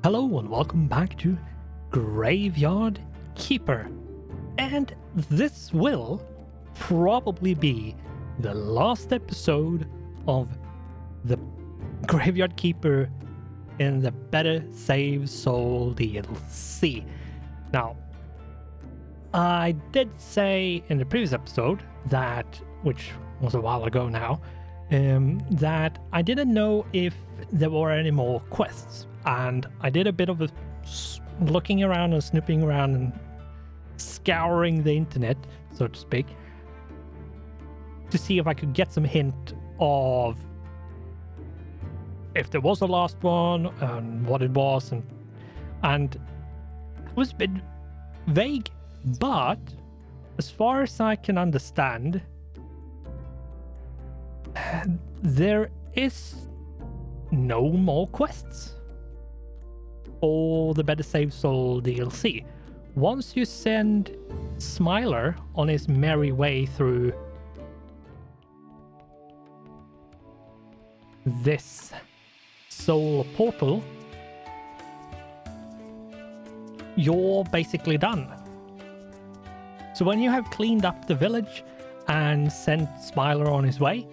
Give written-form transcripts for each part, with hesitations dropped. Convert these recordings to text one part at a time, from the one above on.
Hello and welcome back to Graveyard Keeper. And this will probably be the last episode of the Graveyard Keeper in the Better Save Soul DLC. Now, I did say in the previous episode that, which was a while ago now, that I didn't know if there were any more quests. And I did a bit of looking around and snooping around and scouring the internet, so to speak, to see if I could get some hint of if there was a last one and what it was, and it was a bit vague, but as far as I can understand, there is no more quests for the Better Save Soul DLC. Once you send Smiler on his merry way through this soul portal, you're basically done. So when you have cleaned up the village and sent Smiler on his way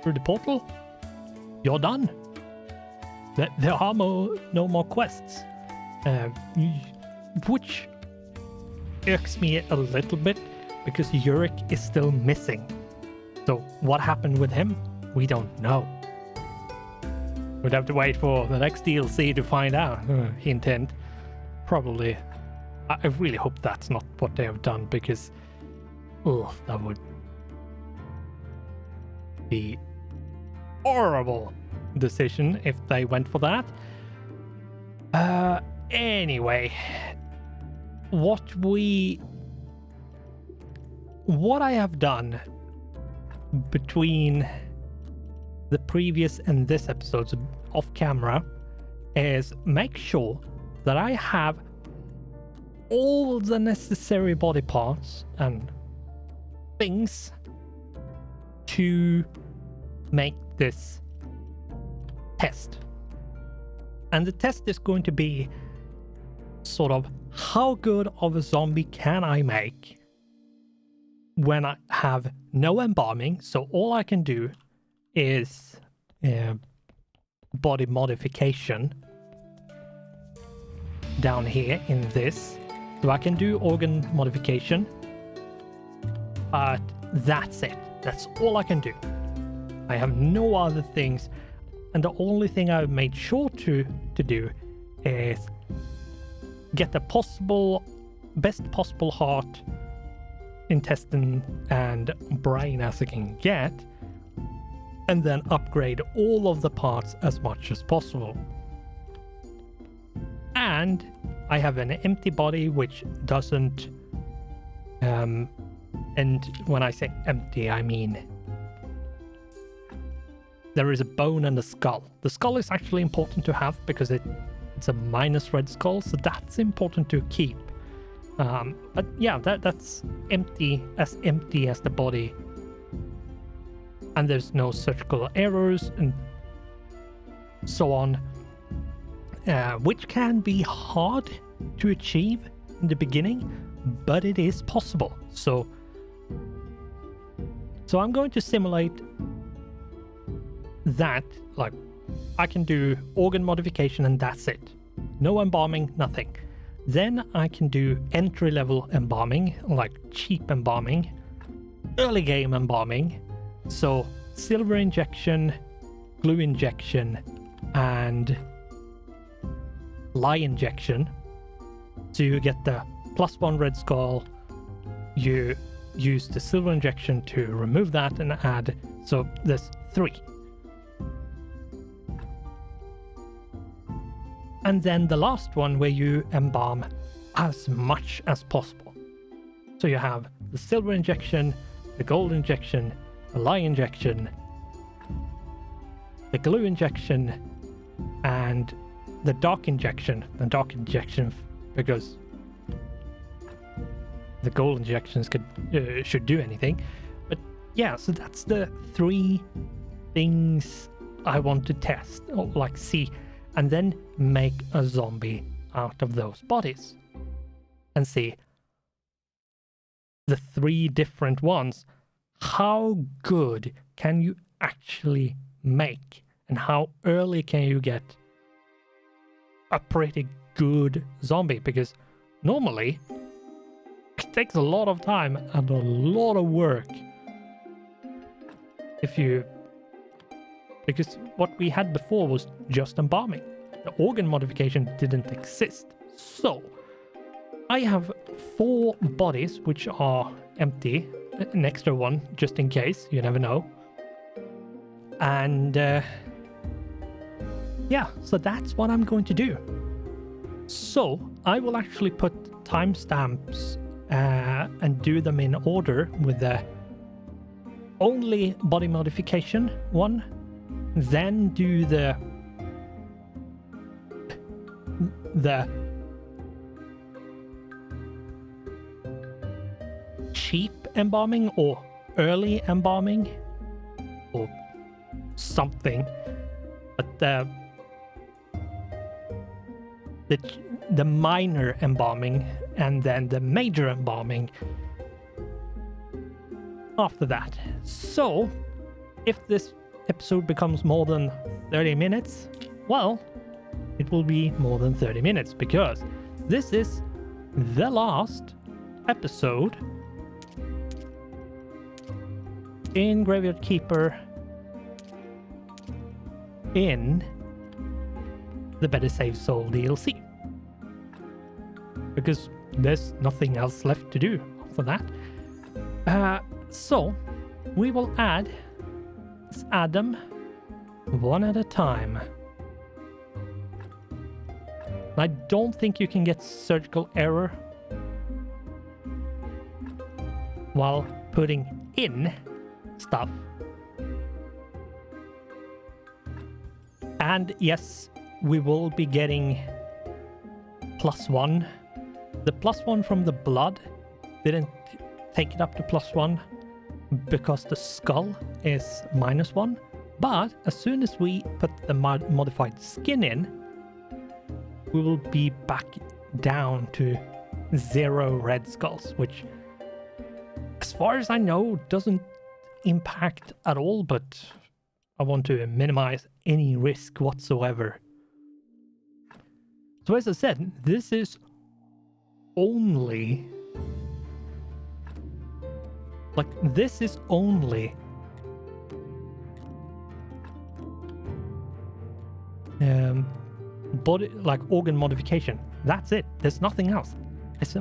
through the portal, you're done. There are no more quests, which irks me a little bit because Euric is still missing. So what happened with him, we don't know. We'd have to wait for the next DLC to find out. Hint, hint. Probably. I really hope that's not what they have done, because that would be horrible decision if they went for that. Anyway, what I have done between the previous and this episode off camera is make sure that I have all the necessary body parts and things to make this test. And the test is going to be sort of how good of a zombie can I make when I have no embalming. So all I can do is body modification down here in this. So I can do organ modification, but that's it. That's all I can do. I have no other things. And the only thing I've made sure to do is get the best possible heart, intestine, and brain as I can get, and then upgrade all of the parts as much as possible. And I have an empty body which doesn't, and when I say empty, I mean there is a bone and a skull. The skull is actually important to have because it's a minus red skull, so that's important to keep. But yeah, that's empty as the body. And there's no surgical errors and so on, which can be hard to achieve in the beginning, but it is possible. So I'm going to simulate that, like, I can do organ modification and that's it. No embalming, nothing. Then I can do entry-level embalming, like cheap embalming, early game embalming. So silver injection, glue injection, and lye injection. So you get the +1 red skull. You use the silver injection to remove that and add. So there's 3. And then the last one where you embalm as much as possible. So you have the silver injection, the gold injection, the lye injection, the glue injection, and the dark injection. The dark injection because the gold injections should do anything. But yeah, so that's the 3 things I want to test, or like see. and then make a zombie out of those bodies. And see the 3 different ones. How good can you actually make? And how early can you get a pretty good zombie? Because normally it takes a lot of time and a lot of work because what we had before was just embalming. The organ modification didn't exist. So I have 4 bodies which are empty, an extra one just in case, you never know. And yeah, so that's what I'm going to do. So I will actually put timestamps and do them in order with the only body modification one, then do the cheap embalming or early embalming or something, but the minor embalming and then the major embalming after that. So if this episode becomes more than 30 minutes, well, it will be more than 30 minutes because this is the last episode in Graveyard Keeper in the Better Save Soul DLC, because there's nothing else left to do after that. So we will add them one at a time. I don't think you can get surgical error while putting in stuff. And yes, we will be getting +1. The +1 from the blood didn't take it up to +1 because the skull is -1. But as soon as we put the modified skin in, we will be back down to 0 red skulls, which, as far as I know, doesn't impact at all, but I want to minimize any risk whatsoever. So as I said, this is only body, like organ modification. That's it. There's nothing else. It's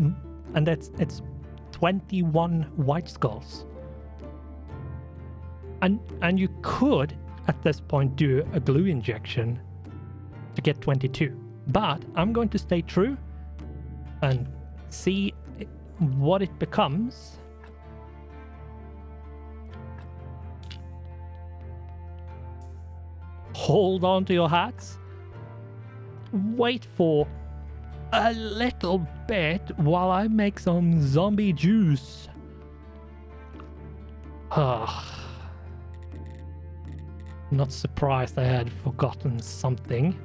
21 white skulls. And you could at this point do a glue injection to get 22. But I'm going to stay true and see what it becomes. Hold on to your hats. Wait for a little bit while I make some zombie juice. Not surprised I had forgotten something.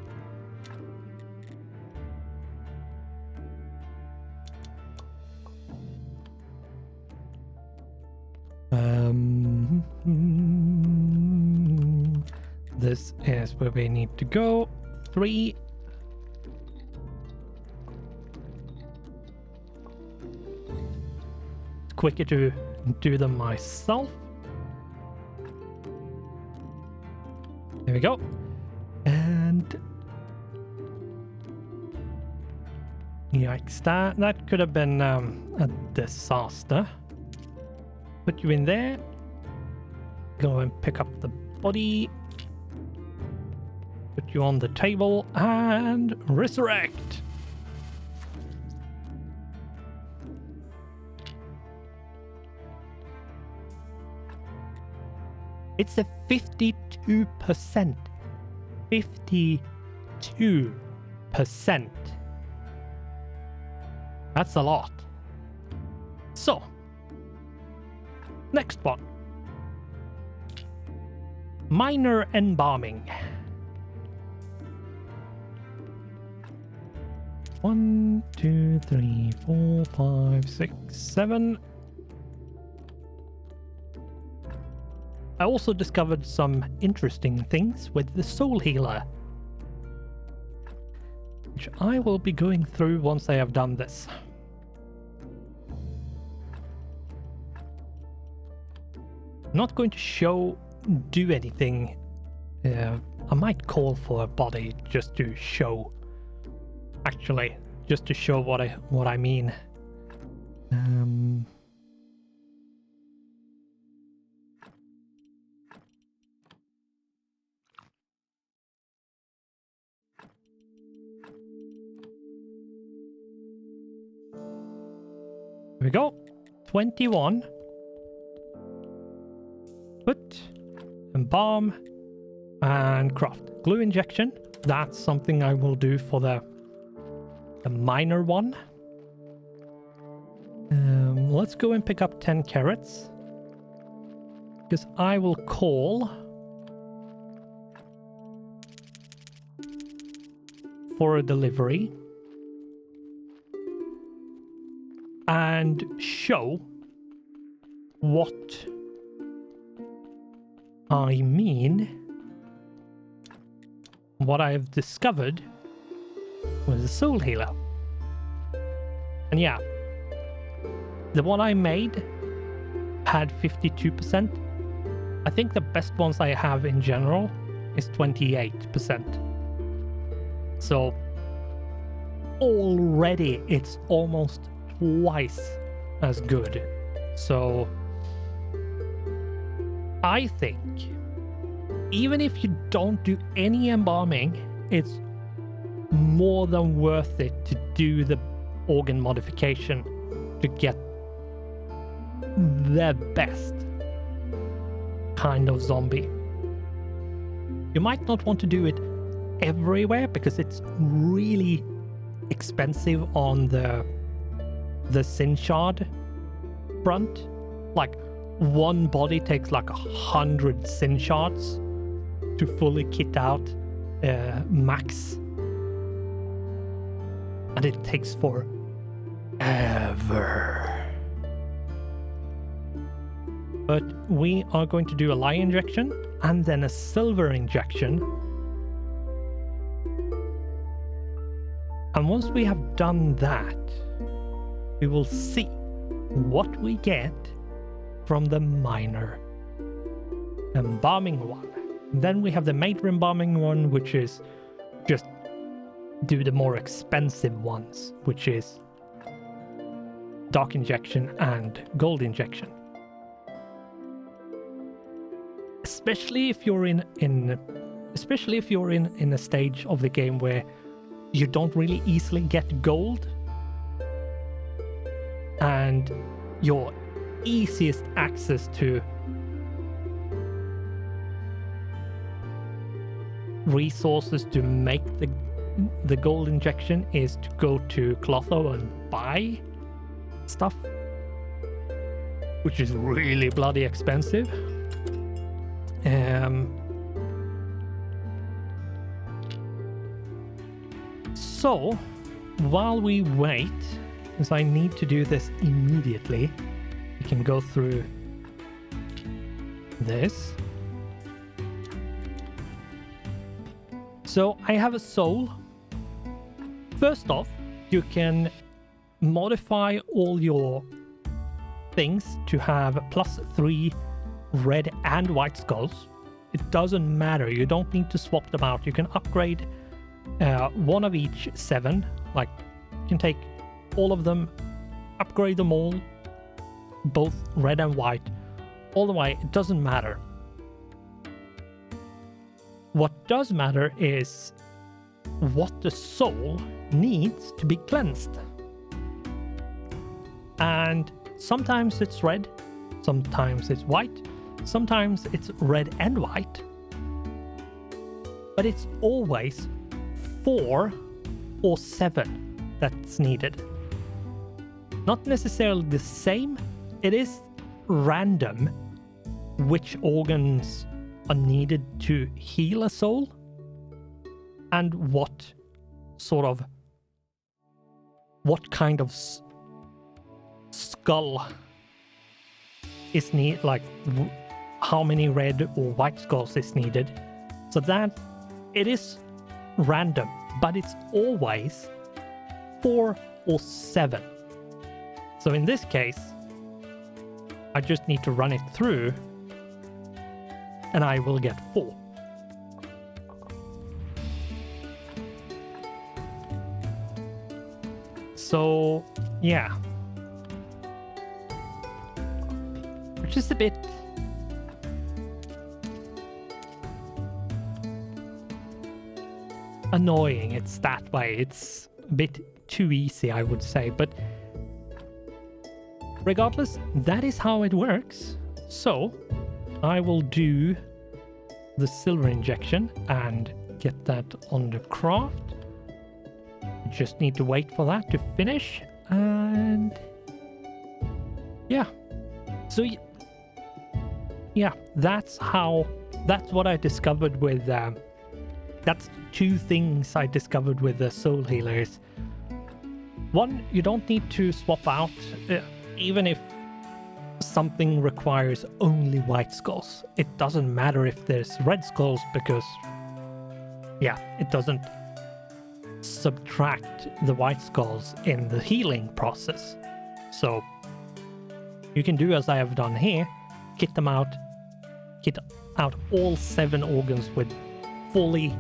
This is where we need to go. 3. It's quicker to do them myself. There we go. And yikes, that could have been a disaster. Put you in there. Go and pick up the body. Put you on the table and resurrect. It's a 52%. 52%. That's a lot. So, next one. Minor embalming. 1, 2, 3, 4, 5, 6, 7. I also discovered some interesting things with the soul healer, which I will be going through once I have done this. I'm not going to do anything. I might call for a body just to show. Actually, just to show what I mean. Here we go. 21. Put, embalm, and craft. Glue injection. That's something I will do for the minor one. Let's go and pick up 10 carrots. Because I will call for a delivery. And show what I mean. What I have discovered was a soul healer. And yeah, the one I made had 52%. I think the best ones I have in general is 28%. So already it's almost twice as good. So I think even if you don't do any embalming, it's more than worth it to do the organ modification to get the best kind of zombie. You might not want to do it everywhere because it's really expensive on the sin shard front. Like one body takes like 100 sin shards to fully kit out max, and it takes forever. But we are going to do a lye injection and then a silver injection. And once we have done that, we will see what we get from the minor embalming one. Then we have the major embalming one, which is just do the more expensive ones, which is dark injection and gold injection. Especially if you're in a stage of the game where you don't really easily get gold, and your easiest access to resources to make the gold injection is to go to Clotho and buy stuff, which is really bloody expensive. So while we wait, since I need to do this immediately, we can go through this. So I have a soul. First off, you can modify all your things to have +3 red and white skulls. It doesn't matter. You don't need to swap them out. You can upgrade one of each 7. Like, you can take all of them, upgrade them all, both red and white, all the way. It doesn't matter. What does matter is what the soul needs to be cleansed. And sometimes it's red, sometimes it's white, sometimes it's red and white, but it's always 4 or 7 that's needed. Not necessarily the same, it is random which organs are needed to heal a soul and what sort of what kind of skull is needed, like how many red or white skulls is needed. So that it is random, but it's always 4 or 7. So in this case, I just need to run it through and I will get 4. So, yeah. Which is a bit... annoying. It's that way. It's a bit too easy, I would say. But regardless, that is how it works. So, I will do the silver injection and get that on the craft. Just need to wait for that to finish, and yeah. So yeah, that's what I discovered with that's 2 things I discovered with the soul healers. One, you don't need to swap out even if something requires only white skulls. It doesn't matter if there's red skulls, because yeah, it doesn't subtract the white skulls in the healing process. So you can do as I have done here, kit out all 7 organs with fully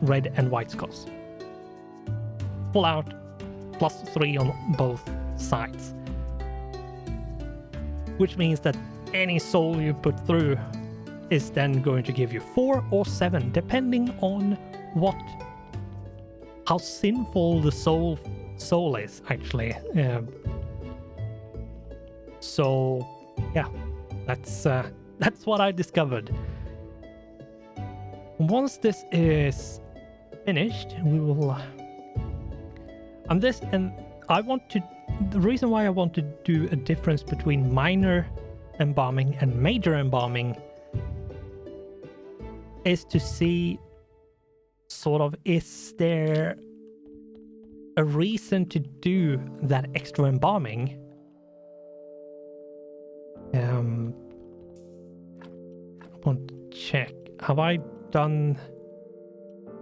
red and white skulls. Full out, +3 on both sides. Which means that any soul you put through is then going to give you 4 or 7, depending on how sinful the soul is, actually. So yeah, that's what I discovered. Once this is finished, we will the reason why I want to do a difference between minor embalming and major embalming is to see sort of, is there a reason to do that extra embalming? I want to check. I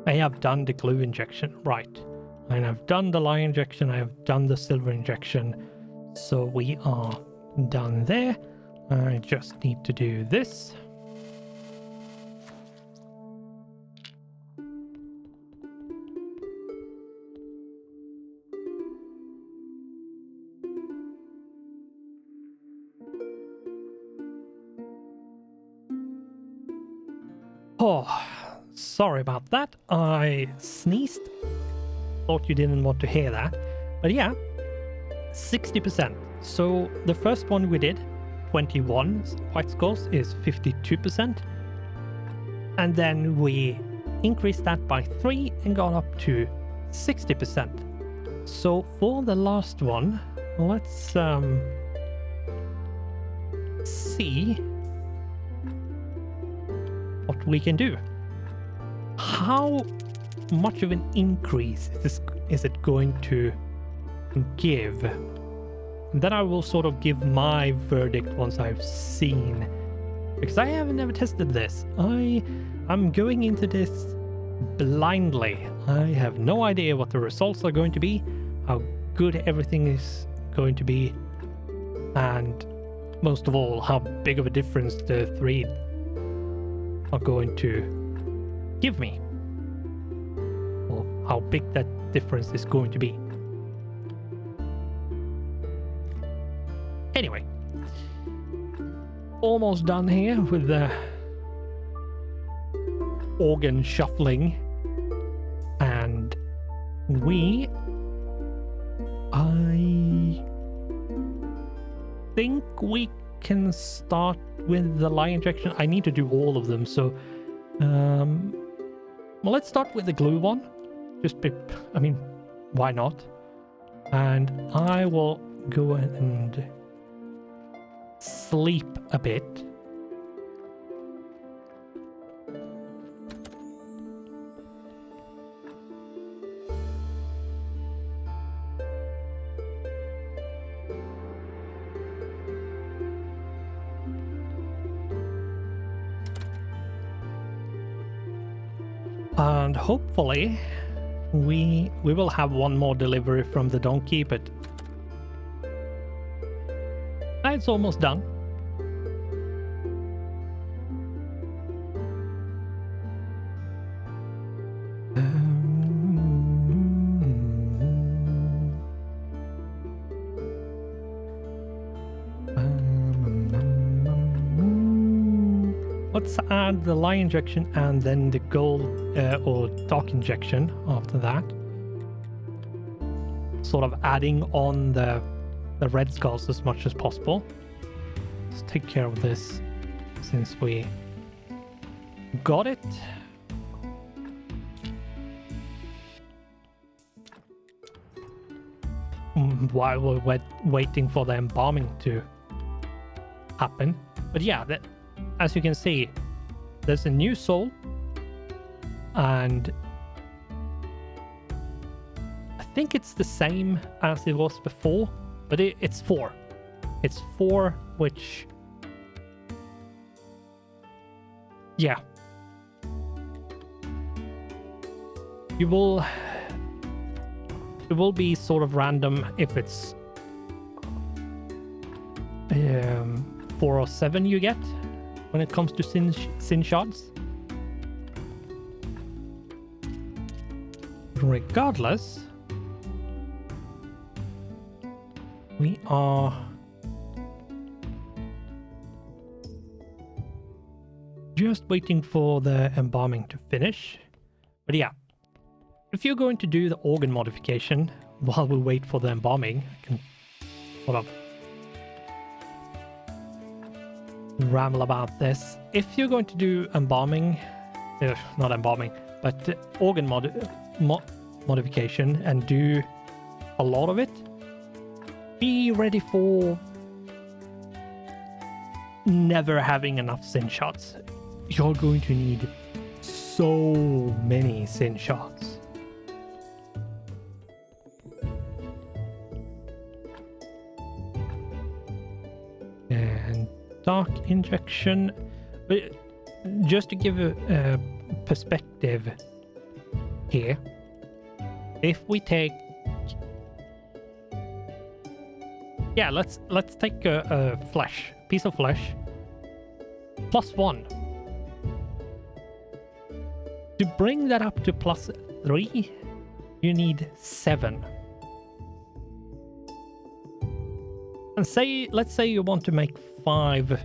have done the glue injection, right. And I've done the lye injection, I have done the silver injection. So we are done there. I just need to do this. Oh, sorry about that. I sneezed. Thought you didn't want to hear that. But yeah, 60%. So the first one we did, 21 white skulls, is 52%. And then we increased that by 3 and got up to 60%. So for the last one, let's see what we can do. How much of an increase is it going to give? And then I will sort of give my verdict once I've seen, because I have never tested this. I'm going into this blindly. I have no idea what the results are going to be, how good everything is going to be, and most of all, how big of a difference the 3 are going to give me, or how big that difference is going to be. Anyway, almost done here with the organ shuffling, and I think we can start with the lye injection. I need to do all of them, so well, let's start with the glue one. Why not? And I will go and sleep a bit. And hopefully we will have one more delivery from the donkey, but it's almost done. Let's add the lye injection and then the gold or dark injection after that. Sort of adding on the red skulls as much as possible. Let's take care of this since we got it. While we're waiting for the embalming to happen. But yeah, as you can see, there's a new soul, and I think it's the same as it was before, but it's 4. It's 4, which, yeah, it will be sort of random if it's 4 or 7 you get when it comes to sin shards. Regardless, we are just waiting for the embalming to finish. But yeah, if you're going to do the organ modification while we wait for the embalming, I can sort of ramble about this. If you're going to do embalming, not embalming, but organ modification and do a lot of it, be ready for never having enough sin shards. You're going to need so many sin shards. And dark injection, but just to give a perspective here, if we take, yeah, let's take a piece of flesh +1. To bring that up to +3, you need 7. And let's say you want to make 5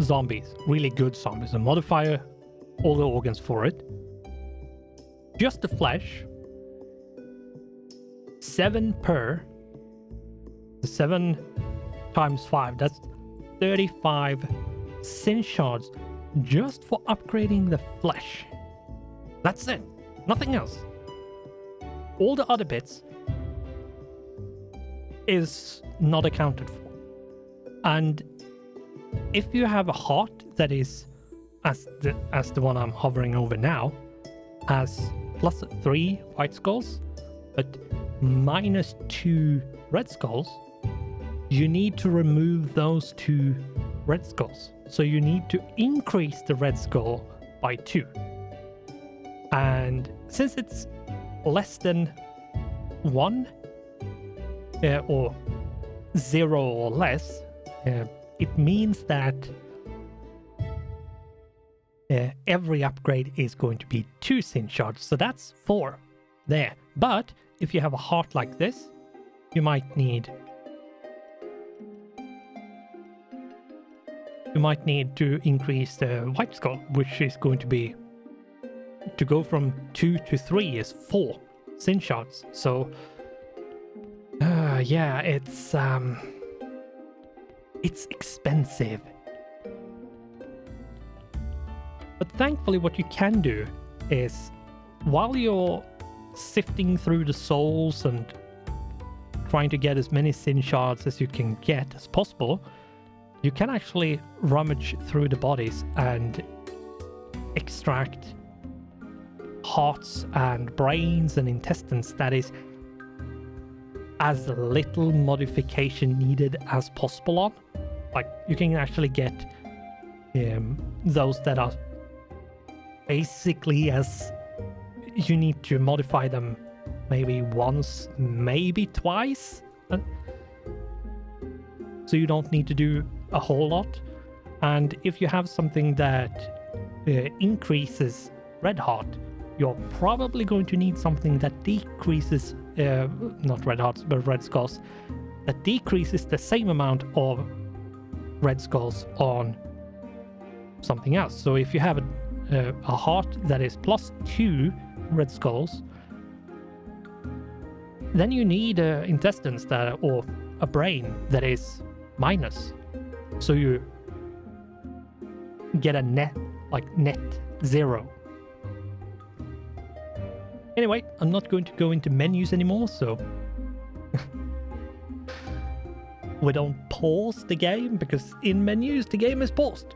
zombies, really good zombies, and modify all the organs for it. Just the flesh, 7 per. 7 times 5, that's 35 sin shards just for upgrading the flesh. That's it, nothing else. All the other bits is not accounted for. And if you have a heart that is as the one I'm hovering over now, has +3 white skulls but -2 red skulls, you need to remove those 2 red skulls. So you need to increase the red skull by 2. And since it's less than 1 or 0 or less, it means that every upgrade is going to be 2 sin shards. So that's 4 there. But if you have a heart like this, you might need to increase the white skull, which is going to be, to go from 2 to 3 is 4 sin shards. So yeah, it's expensive. But thankfully what you can do is, while you're sifting through the souls and trying to get as many sin shards as you can get as possible, you can actually rummage through the bodies and extract hearts and brains and intestines that is as little modification needed as possible on. Like, you can actually get those that are basically as you need to modify them maybe once, maybe twice. So you don't need to do a whole lot. And if you have something that increases red heart, you're probably going to need something that decreases, not red hearts, but red skulls, that decreases the same amount of red skulls on something else. So if you have a heart that is +2 red skulls, then you need intestines that, or a brain that is minus. So you get a net 0. Anyway, I'm not going to go into menus anymore, so we don't pause the game, because in menus the game is paused.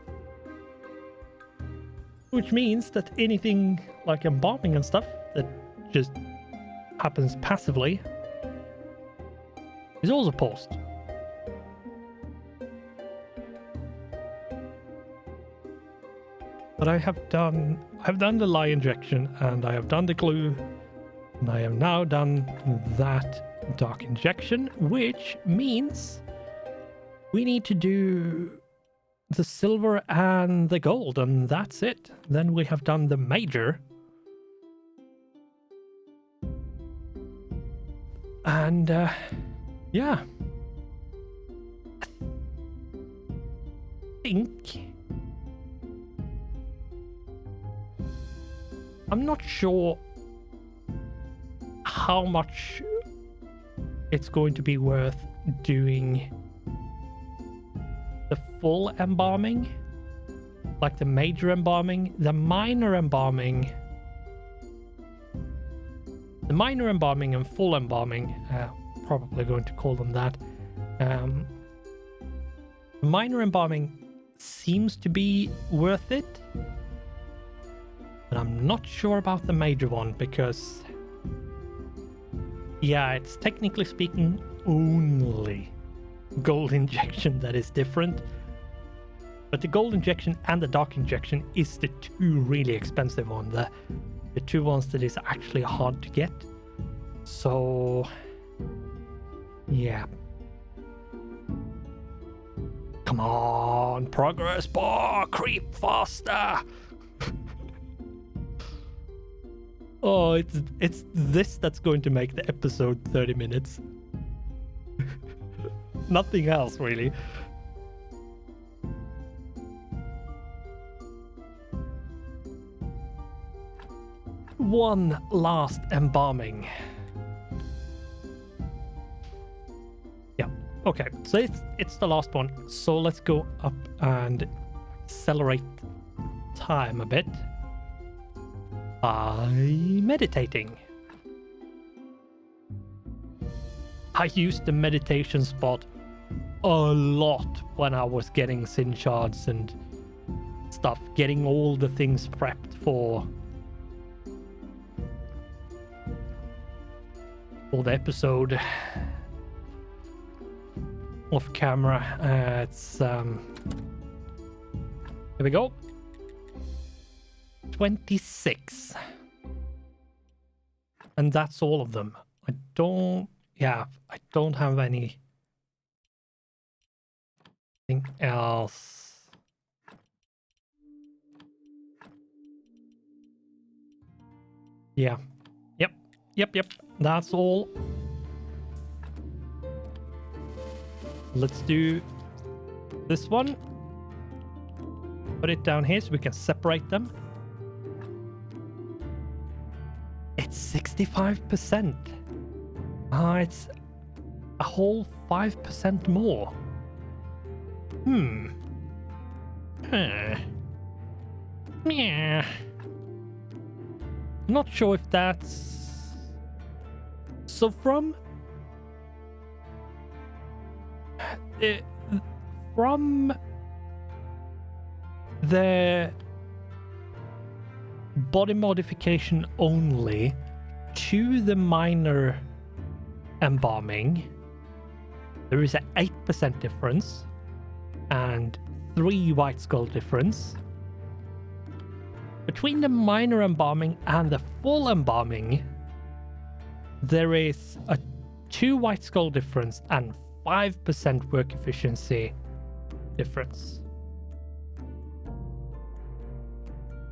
Which means that anything like embalming and stuff that just happens passively is also paused. But I have done the lye injection, and I have done the glue, and I have now done that dark injection, which means we need to do the silver and the gold, and that's it. Then we have done the major. And yeah, I think I'm not sure how much it's going to be worth doing the full embalming, like the major embalming, the minor embalming and full embalming, probably going to call them that. Minor embalming seems to be worth it, but I'm not sure about the major one, because yeah, it's technically speaking only gold injection that is different, but the gold injection and the dark injection is the two really expensive ones, the two ones that is actually hard to get. So yeah, come on, progress bar, creep faster. Oh, it's this that's going to make the episode 30 minutes. Nothing else, really. One last embalming. Yeah, okay, so it's the last one. So let's go up and accelerate time a bit by meditating. I used the meditation spot a lot when I was getting sin shards and stuff, getting all the things prepped for the episode off camera. Here we go. 26. And that's all of them. I don't have anything else. Yeah. Yep. That's all. Let's do this one. Put it down here so we can separate them. It's 65%. It's a whole 5% more. Yeah. Not sure if that's... So from the body modification only to the minor embalming, there is an 8% difference and 3 white skull difference. between the minor embalming and the full embalming, there is a 2 white skull difference and 5% work efficiency difference.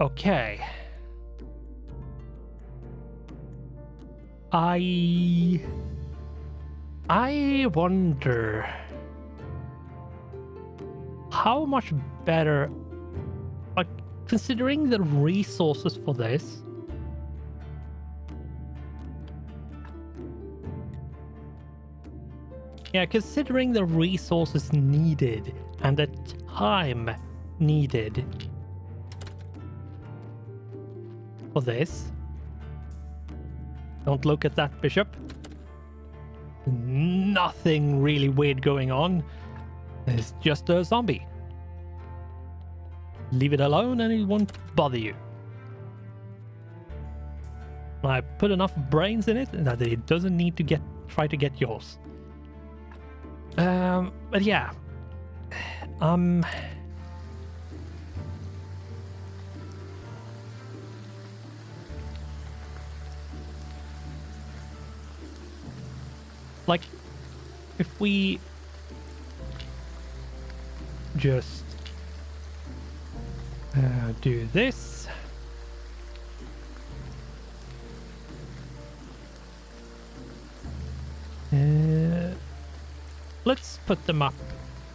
Okay. I wonder how much better, like, considering the resources for this. Yeah, considering the resources needed and the time needed for this. Don't look at that, Bishop. Nothing really weird going on. It's just a zombie. Leave it alone and it won't bother you. I put enough brains in it that it doesn't need to try to get yours. But yeah. Like, if we just do this. Let's put them up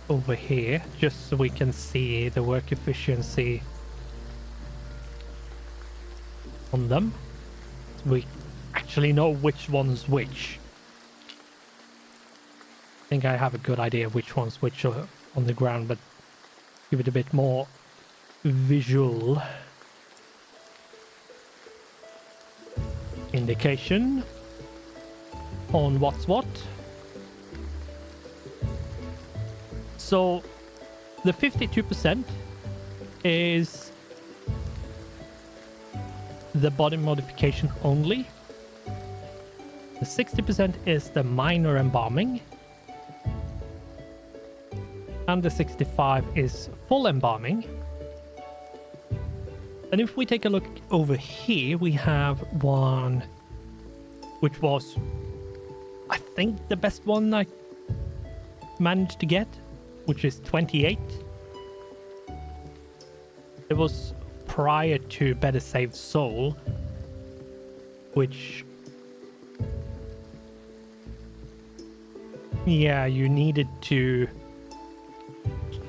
over here just so we can see the work efficiency on them. So we actually know which one's which. I think I have a good idea which one's which on the ground, but give it a bit more visual indication on what's what. So the 52% is the body modification only. The 60% is the minor embalming. And the 65 is full embalming. And if we take a look over here, we have one which was, I think, the best one I managed to get, which is 28. It was prior to Better Save Soul, which, yeah, you needed to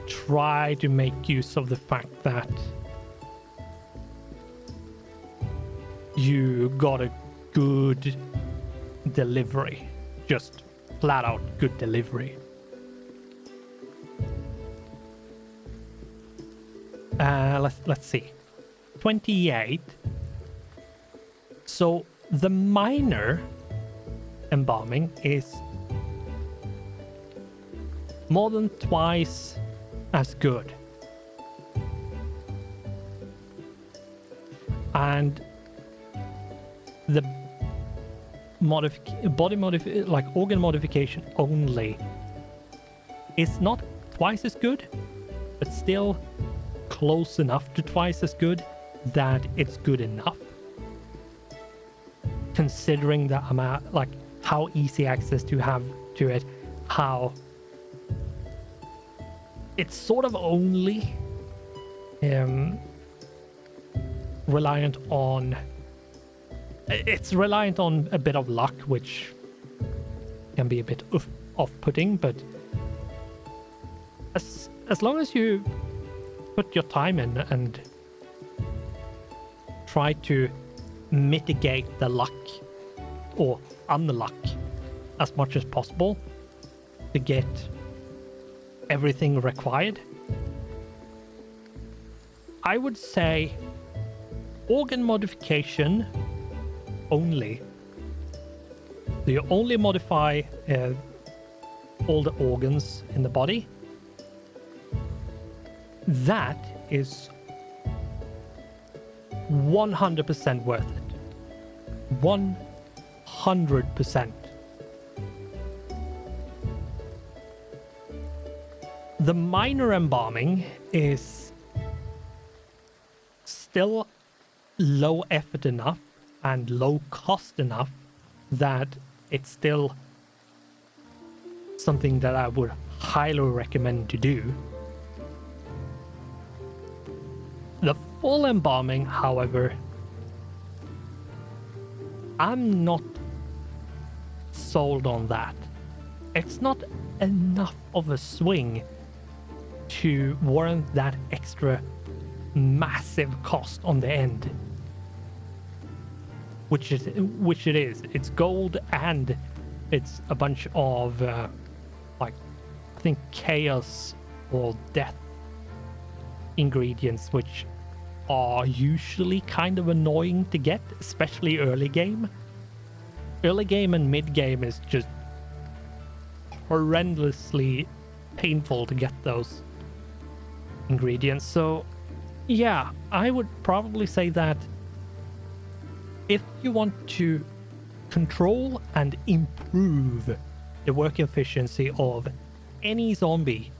try to make use of the fact that you got a good delivery, just flat out good delivery. Let's see, 28. So the minor embalming is more than twice as good, and the organ modification only is not twice as good, but still close enough to twice as good that it's good enough, considering the amount, like how easy access to have to it, how it's sort of only reliant on a bit of luck, which can be a bit off-putting, but as long as you put your time in and try to mitigate the luck or unluck as much as possible to get everything required, I would say organ modification only. So you only modify all the organs in the body. That is 100% worth it. 100%. The minor embalming is still low effort enough and low cost enough that it's still something that I would highly recommend to do. The full embalming, however, I'm not sold on that. It's not enough of a swing to warrant that extra massive cost on the end. Which it is. It's gold and it's a bunch of like, I think, chaos or death ingredients, which are usually kind of annoying to get, especially early game. Early game and mid game is just horrendously painful to get those ingredients. So yeah, I would probably say that if you want to control and improve the work efficiency of any zombie,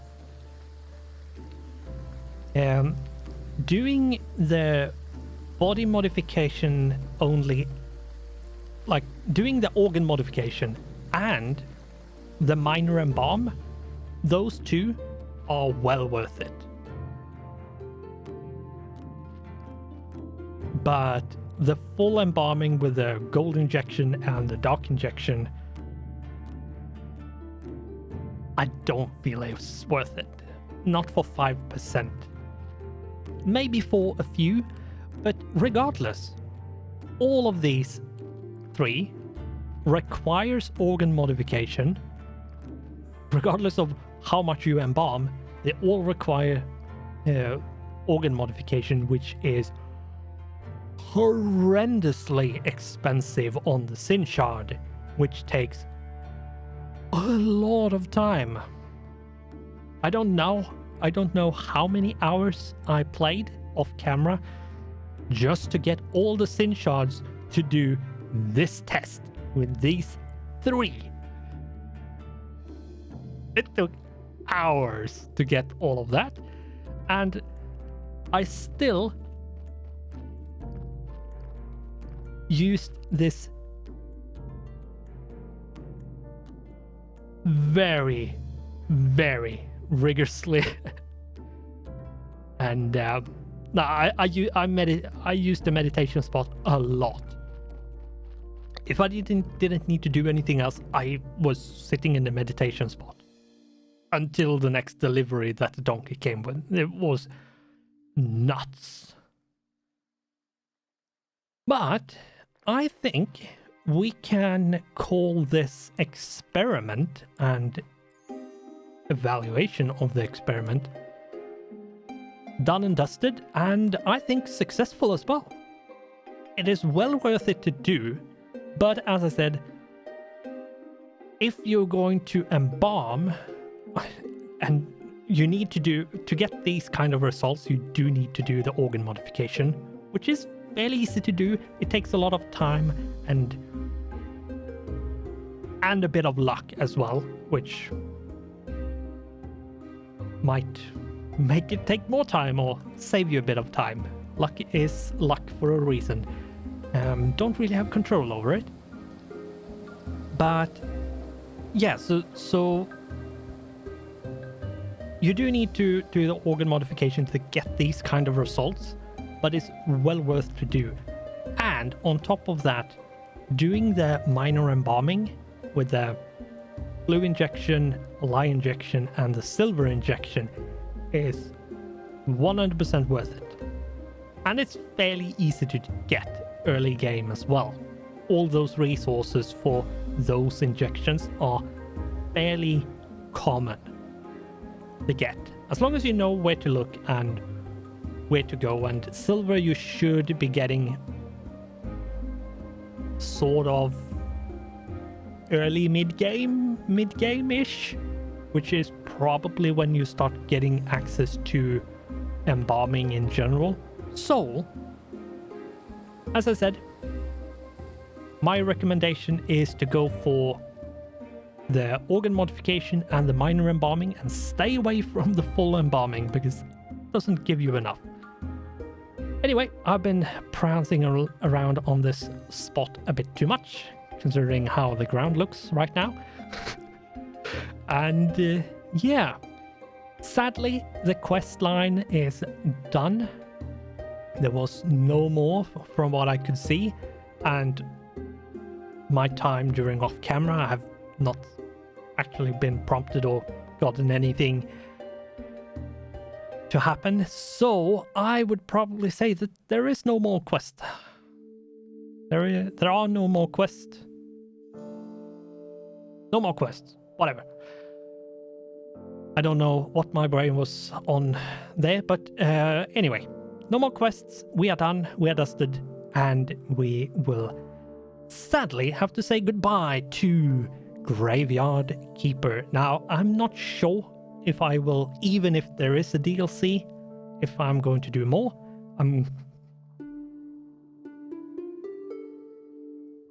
doing the body modification only, like doing the organ modification and the minor embalm, those two are well worth it. But the full embalming with the gold injection and the dark injection, I don't feel it's worth it. Not for 5%. Maybe for a few, but regardless, all of these three requires organ modification. Regardless of how much you embalm, they all require organ modification, which is horrendously expensive on the sin shard, which takes a lot of time. I don't know how many hours I played off camera just to get all the sin shards to do this test with these three. It took hours to get all of that, and I still used this very, very rigorously. And I used the meditation spot a lot. If I didn't need to do anything else, I was sitting in the meditation spot until the next delivery that the donkey came with. It was nuts. But I think we can call this experiment and evaluation of the experiment done and dusted, and I think successful as well. It is well worth it to do, but as I said, if you're going to embalm, and you need to get these kind of results, you do need to do the organ modification, which is fairly easy to do. It takes a lot of time and a bit of luck as well, which might make it take more time or save you a bit of time. Luck is luck for a reason. Don't really have control over it. But yeah, so you do need to do the organ modification to get these kind of results, but it's well worth to do. And on top of that, doing the minor embalming with the blue injection, lye injection, and the silver injection is 100% worth it. And it's fairly easy to get early game as well. All those resources for those injections are fairly common to get, as long as you know where to look and where to go. And silver you should be getting sort of early mid-game-ish, which is probably when you start getting access to embalming in general. So, as I said, my recommendation is to go for the organ modification and the minor embalming, and stay away from the full embalming because it doesn't give you enough. Anyway, I've been prancing around on this spot a bit too much, considering how the ground looks right now. And yeah, sadly, the quest line is done. There was no more from what I could see, and my time during off camera, I have not actually been prompted or gotten anything to happen, so I would probably say that there is no more quest. There are no more quests. No more quests. Whatever. I don't know what my brain was on there, but anyway, no more quests. We are done. We are dusted, and we will sadly have to say goodbye to Graveyard Keeper. Now, I'm not sure if I will, even if there is a DLC, if I'm going to do more.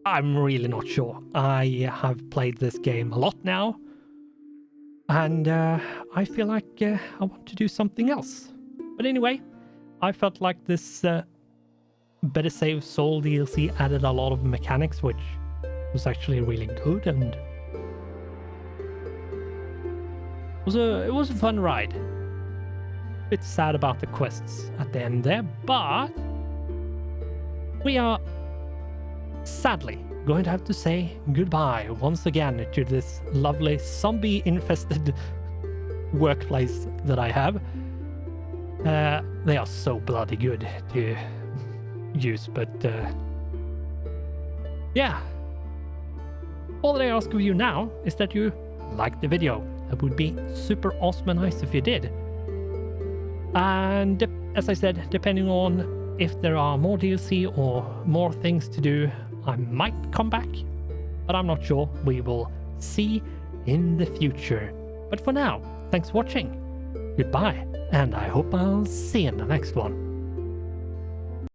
I'm really not sure. I have played this game a lot now, and I feel like I want to do something else. But anyway, I felt like this Better Save Soul DLC added a lot of mechanics, which was actually really good, and it was a fun ride. Bit sad about the quests at the end there, but we are sadly going to have to say goodbye once again to this lovely zombie-infested workplace that I have. They are so bloody good to use, but yeah. All that I ask of you now is that you like the video. That would be super awesome and nice if you did. And as I said, depending on if there are more DLC or more things to do, I might come back, but I'm not sure. We will see in the future. But for now, thanks for watching. Goodbye, and I hope I'll see you in the next one.